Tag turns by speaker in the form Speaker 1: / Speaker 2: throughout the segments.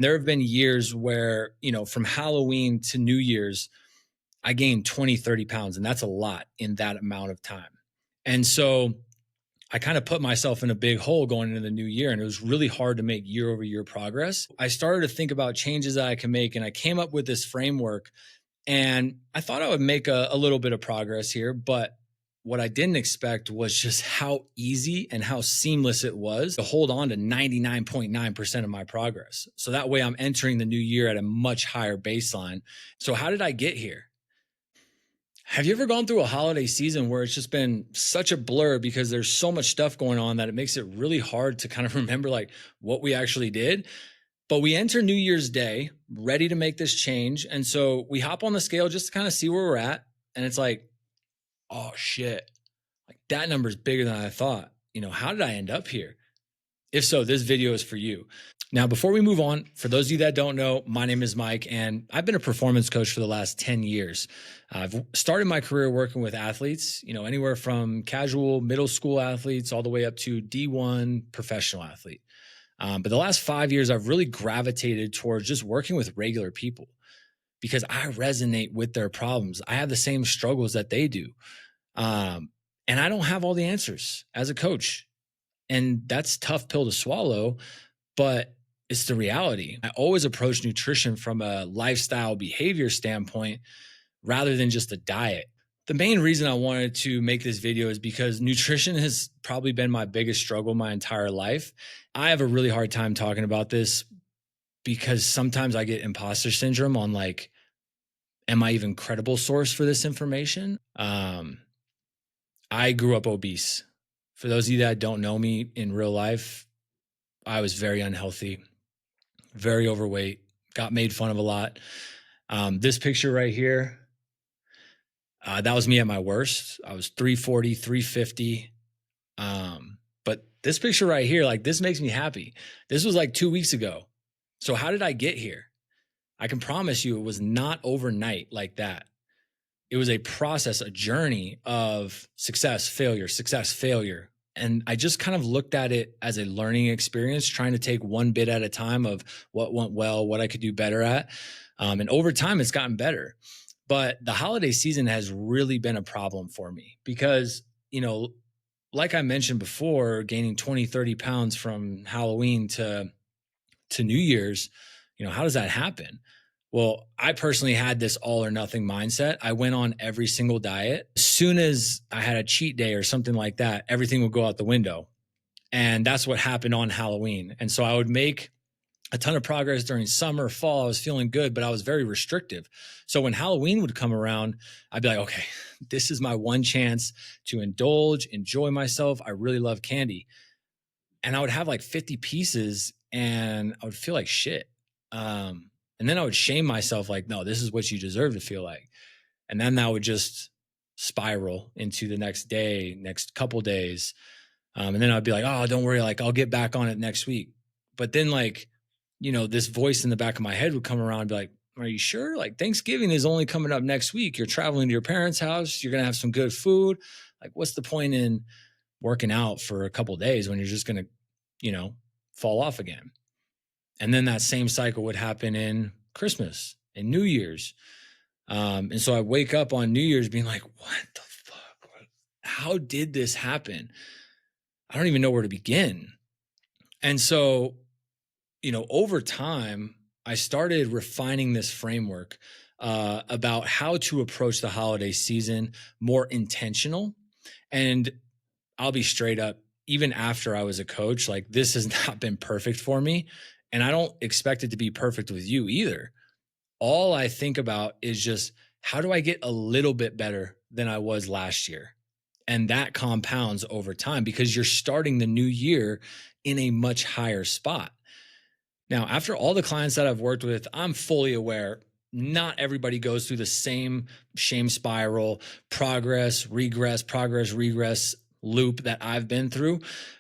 Speaker 1: There have been years where, from Halloween to New Year's, I gained 20, 30 pounds, and that's a lot in that amount of time. And so I kind of put myself in a big hole going into the new year, and it was really hard to make year over year progress. I started to think about changes that I can make, and I came up with this framework, and I thought I would make a little bit of progress here, but what I didn't expect was just how easy and how seamless it was to hold on to 99.9% of my progress. So that way I'm entering the new year at a much higher baseline. So how did I get here? Have you ever gone through a holiday season where it's just been such a blur because there's so much stuff going on that it makes it really hard to kind of remember like what we actually did? But we enter New Year's Day ready to make this change. And so we hop on the scale just to kind of see where we're at. And it's like, oh shit, like that number is bigger than I thought. How did I end up here? If so, this video is for you. Now, before we move on, for those of you that don't know, my name is Mike, and I've been a performance coach for the last 10 years. I've started my career working with athletes, anywhere from casual middle school athletes all the way up to D1 professional athlete. But the last 5 years, I've really gravitated towards just working with regular people because I resonate with their problems. I have the same struggles that they do. And I don't have all the answers as a coach. And that's a tough pill to swallow, but it's the reality. I always approach nutrition from a lifestyle behavior standpoint rather than just a diet. The main reason I wanted to make this video is because nutrition has probably been my biggest struggle my entire life. I have a really hard time talking about this because sometimes I get imposter syndrome on like, am I even credible source for this information? I grew up obese. For those of you that don't know me in real life, I was very unhealthy, very overweight, got made fun of a lot. This picture right here, that was me at my worst. I was 340, 350. But this picture right here, like this makes me happy. This was like 2 weeks ago. So how did I get here? I can promise you it was not overnight like that. It was a process, a journey of success, failure. And I just kind of looked at it as a learning experience, trying to take one bit at a time of what went well, what I could do better at. And over time, it's gotten better. But the holiday season has really been a problem for me because, like I mentioned before, gaining 20, 30 pounds from Halloween to New Year's, how does that happen? Well, I personally had this all or nothing mindset. I went on every single diet. As soon as I had a cheat day or something like that, everything would go out the window. And that's what happened on Halloween. And so I would make a ton of progress during summer, fall. I was feeling good, but I was very restrictive. So when Halloween would come around, I'd be like, okay, this is my one chance to indulge, enjoy myself. I really love candy. And I would have like 50 pieces and I would feel like shit. And then I would shame myself like, no, this is what you deserve to feel like. And then that would just spiral into the next day, next couple days. And then I'd be like, oh, don't worry. Like I'll get back on it next week. But then like, this voice in the back of my head would come around and be like, are you sure? Like Thanksgiving is only coming up next week. You're traveling to your parents' house. You're going to have some good food. Like what's the point in working out for a couple of days when you're just going to, fall off again? And then that same cycle would happen in Christmas and New Year's. And so I wake up on New Year's being like, what the fuck? How did this happen? I don't even know where to begin. And so, over time, I started refining this framework about how to approach the holiday season more intentional. And I'll be straight up, even after I was a coach, like this has not been perfect for me. And I don't expect it to be perfect with you either. All I think about is just how do I get a little bit better than I was last year? And that compounds over time because you're starting the new year in a much higher spot. Now, after all the clients that I've worked with, I'm fully aware not everybody goes through the same shame spiral, progress, regress loop that I've been through.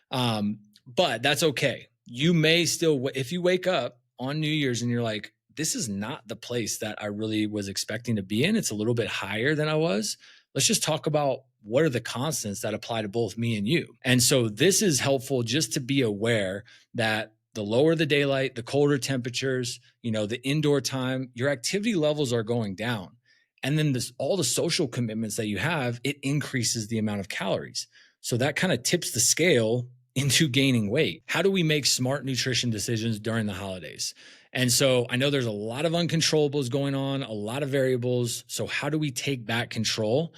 Speaker 1: But that's okay. You may still, if you wake up on New Year's and you're like, this is not the place that I really was expecting to be in. It's a little bit higher than I was. Let's just talk about what are the constants that apply to both me and you. And so this is helpful just to be aware that the lower the daylight, the colder temperatures, the indoor time, your activity levels are going down. And then all the social commitments that you have, it increases the amount of calories. So that kind of tips the scale into gaining weight. How do we make smart nutrition decisions during the holidays? And so I know there's a lot of uncontrollables going on, a lot of variables. So how do we take back control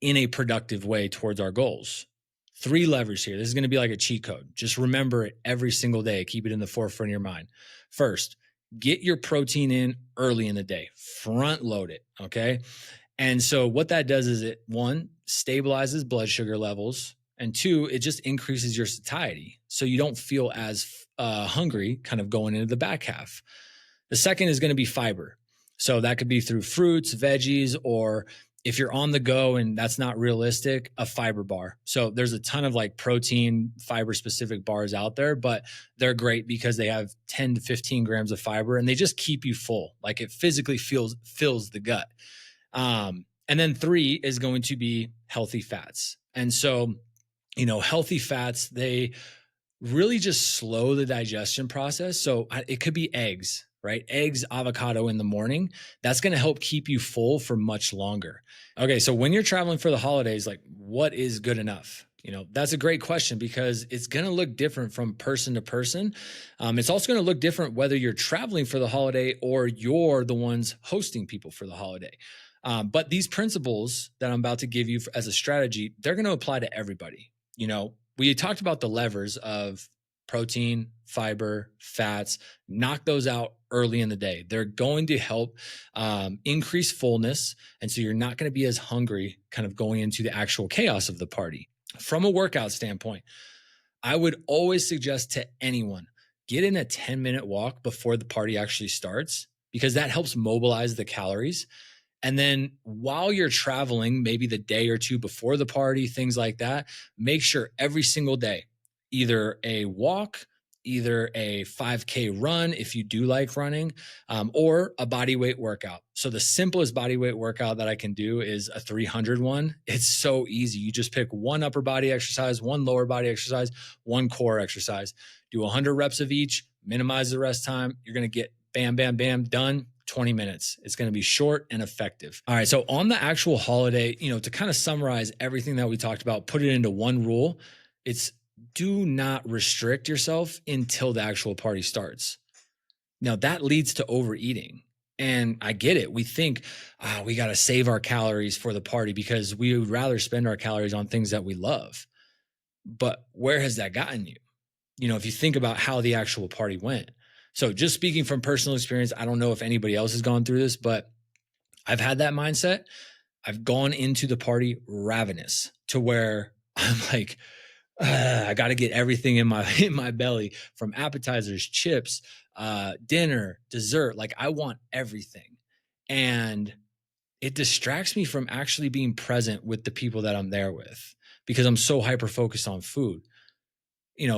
Speaker 1: in a productive way towards our goals? Three levers here. This is going to be like a cheat code. Just remember it every single day. Keep it in the forefront of your mind. First, get your protein in early in the day. Front load it. Okay. And so what that does is it, one, stabilizes blood sugar levels, and two, it just increases your satiety. So you don't feel as hungry kind of going into the back half. The second is going to be fiber. So that could be through fruits, veggies, or if you're on the go and that's not realistic, a fiber bar. So there's a ton of like protein, fiber specific bars out there, but they're great because they have 10 to 15 grams of fiber and they just keep you full. Like it physically fills the gut. And then three is going to be healthy fats. And so, healthy fats, they really just slow the digestion process. So it could be eggs, right? Eggs, avocado in the morning. That's going to help keep you full for much longer. Okay. So when you're traveling for the holidays, like what is good enough? That's a great question because it's going to look different from person to person. It's also going to look different whether you're traveling for the holiday or you're the ones hosting people for the holiday. But these principles that I'm about to give you as a strategy, they're going to apply to everybody. We talked about the levers of protein, fiber, fats, knock those out early in the day. They're going to help increase fullness. And so you're not going to be as hungry kind of going into the actual chaos of the party. From a workout standpoint, I would always suggest to anyone, get in a 10-minute walk before the party actually starts because that helps mobilize the calories. And then while you're traveling, maybe the day or two before the party, things like that, make sure every single day, either a walk, either a 5K run, if you do like running, or a body weight workout. So the simplest body weight workout that I can do is a 300 one. It's so easy. You just pick one upper body exercise, one lower body exercise, one core exercise. Do 100 reps of each, minimize the rest time. You're going to get bam, bam, bam, done. 20 minutes. It's going to be short and effective. All right. So on the actual holiday, to kind of summarize everything that we talked about, put it into one rule. It's do not restrict yourself until the actual party starts. Now that leads to overeating. And I get it. We think we got to save our calories for the party because we would rather spend our calories on things that we love. But where has that gotten you? If you think about how the actual party went. So just speaking from personal experience, I don't know if anybody else has gone through this, but I've had that mindset. I've gone into the party ravenous to where I'm like, I got to get everything in my belly, from appetizers, chips, dinner, dessert. Like I want everything. And it distracts me from actually being present with the people that I'm there with because I'm so hyper focused on food.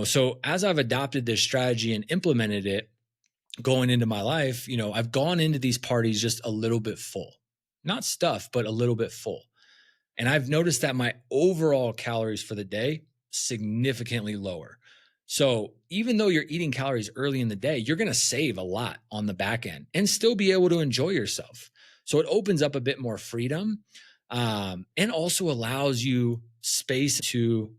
Speaker 1: So as I've adopted this strategy and implemented it, going into my life, I've gone into these parties just a little bit full, not stuffed, but a little bit full. And I've noticed that my overall calories for the day significantly lower. So even though you're eating calories early in the day, you're going to save a lot on the back end and still be able to enjoy yourself. So it opens up a bit more freedom, and also allows you space to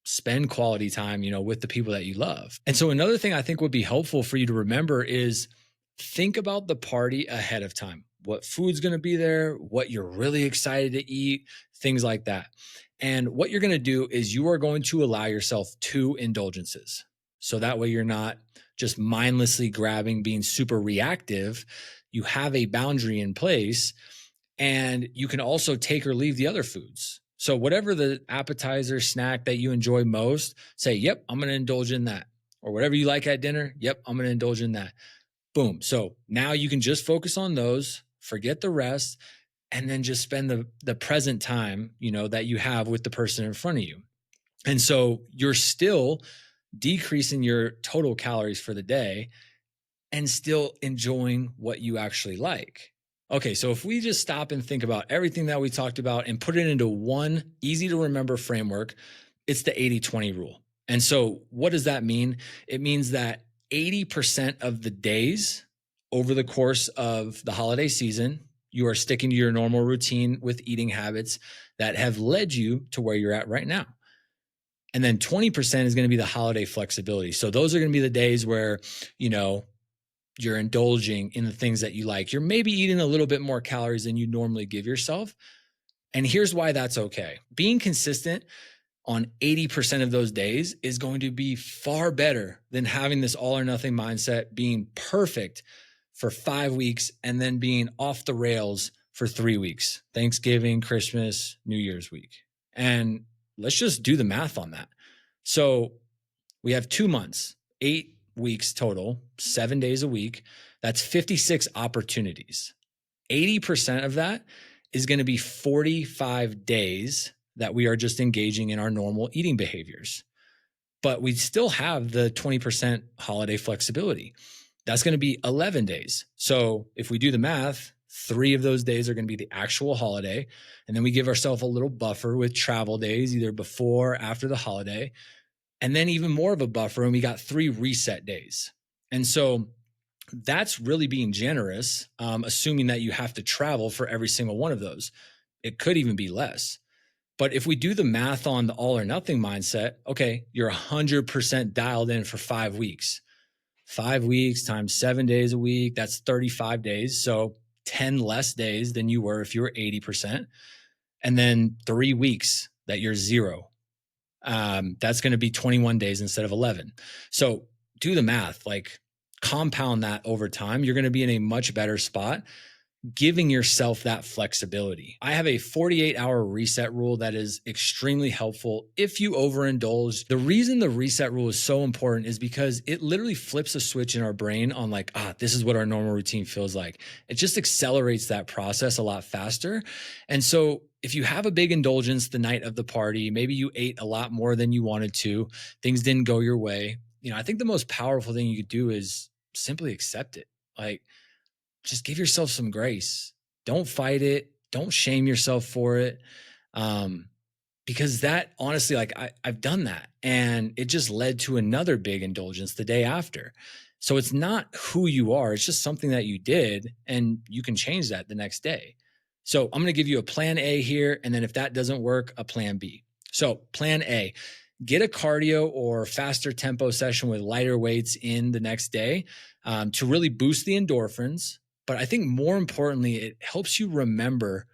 Speaker 1: spend quality time, with the people that you love. And so another thing I think would be helpful for you to remember is think about the party ahead of time. What food's going to be there, what you're really excited to eat, things like that. And what you're going to do is you are going to allow yourself 2 indulgences. So that way you're not just mindlessly grabbing, being super reactive. You have a boundary in place, and you can also take or leave the other foods. So whatever the appetizer snack that you enjoy most, say, yep, I'm going to indulge in that. Or whatever you like at dinner, yep, I'm going to indulge in that. Boom. So now you can just focus on those, forget the rest, and then just spend the present time, that you have with the person in front of you. And so you're still decreasing your total calories for the day and still enjoying what you actually like. Okay, so if we just stop and think about everything that we talked about and put it into one easy to remember framework, it's the 80-20 rule. And so what does that mean? It means that 80% of the days over the course of the holiday season, you are sticking to your normal routine with eating habits that have led you to where you're at right now. And then 20% is going to be the holiday flexibility. So those are going to be the days where, you know, you're indulging in the things that you like. You're maybe eating a little bit more calories than you normally give yourself. And here's why that's okay. Being consistent on 80% of those days is going to be far better than having this all or nothing mindset, being perfect for 5 weeks and then being off the rails for 3 weeks, Thanksgiving, Christmas, New Year's week. And let's just do the math on that. So we have 2 months, 8 weeks total, 7 days a week. That's 56 opportunities. 80% of that is going to be 45 days that we are just engaging in our normal eating behaviors. But we still have the 20% holiday flexibility. That's going to be 11 days. So if we do the math, 3 of those days are going to be the actual holiday. And then we give ourselves a little buffer with travel days, either before or after the holiday. And then even more of a buffer, and we got 3 reset days. And so that's really being generous, assuming that you have to travel for every single one of those. It could even be less. But if we do the math on the all or nothing mindset, okay, you're 100% dialed in for 5 weeks. 5 weeks times 7 days a week, that's 35 days. So 10 less days than you were if you were 80%. And then 3 weeks that you're 0. That's going to be 21 days instead of 11. So do the math, like compound that over time. You're going to be in a much better spot, giving yourself that flexibility. I have a 48-hour reset rule that is extremely helpful if you overindulge. The reason the reset rule is so important is because it literally flips a switch in our brain on like, this is what our normal routine feels like. It just accelerates that process a lot faster. And so if you have a big indulgence the night of the party, maybe you ate a lot more than you wanted to, things didn't go your way, I think the most powerful thing you could do is simply accept it. Like, just give yourself some grace. Don't fight it. Don't shame yourself for it. Because that honestly, like I've done that and it just led to another big indulgence the day after. So it's not who you are. It's just something that you did and you can change that the next day. So I'm going to give you a plan A here. And then if that doesn't work, a plan B. So plan A, get a cardio or faster tempo session with lighter weights in the next day to really boost the endorphins. But I think more importantly, it helps you remember,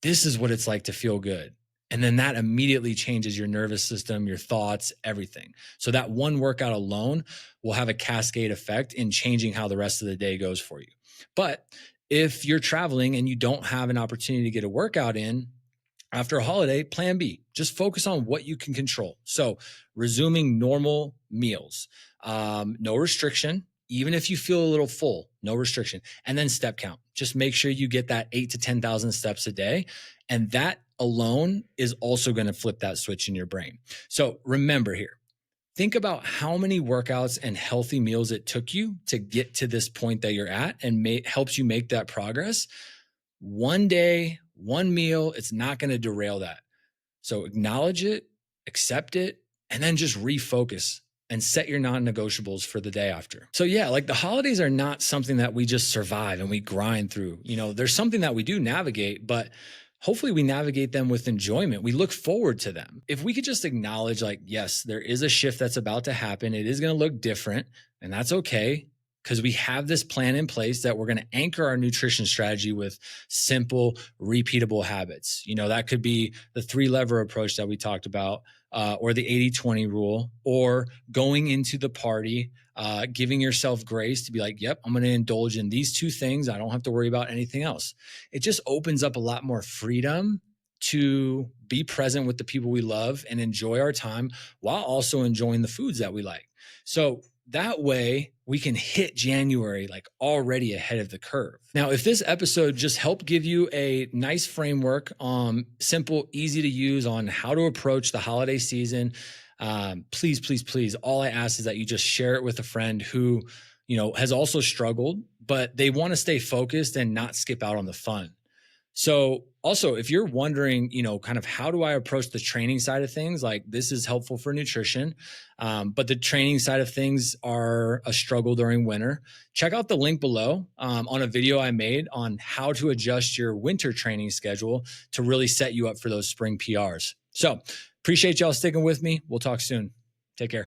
Speaker 1: this is what it's like to feel good. And then that immediately changes your nervous system, your thoughts, everything. So that one workout alone will have a cascade effect in changing how the rest of the day goes for you. But if you're traveling and you don't have an opportunity to get a workout in after a holiday, plan B, just focus on what you can control. So resuming normal meals, no restriction. Even if you feel a little full, no restriction. And then step count. Just make sure you get that 8,000 to 10,000 steps a day. And that alone is also going to flip that switch in your brain. So remember here, think about how many workouts and healthy meals it took you to get to this point that you're at and helps you make that progress. One day, one meal, it's not going to derail that. So acknowledge it, accept it, and then just refocus and set your non-negotiables for the day after. So yeah, like the holidays are not something that we just survive and we grind through. There's something that we do navigate, but hopefully we navigate them with enjoyment. We look forward to them. If we could just acknowledge like, yes, there is a shift that's about to happen. It is going to look different and that's okay because we have this plan in place that we're going to anchor our nutrition strategy with simple, repeatable habits. That could be the 3-lever approach that we talked about, or the 80-20 rule, or going into the party, giving yourself grace to be like, yep, I'm going to indulge in these 2 things. I don't have to worry about anything else. It just opens up a lot more freedom to be present with the people we love and enjoy our time while also enjoying the foods that we like. So that way we can hit January like already ahead of the curve. Now, if this episode just helped give you a nice framework, simple, easy to use on how to approach the holiday season, please, please, please, all I ask is that you just share it with a friend who, has also struggled, but they want to stay focused and not skip out on the fun. So, also, if you're wondering, kind of how do I approach the training side of things, like this is helpful for nutrition, but the training side of things are a struggle during winter, check out the link below on a video I made on how to adjust your winter training schedule to really set you up for those spring PRs. So, appreciate y'all sticking with me. We'll talk soon. Take care.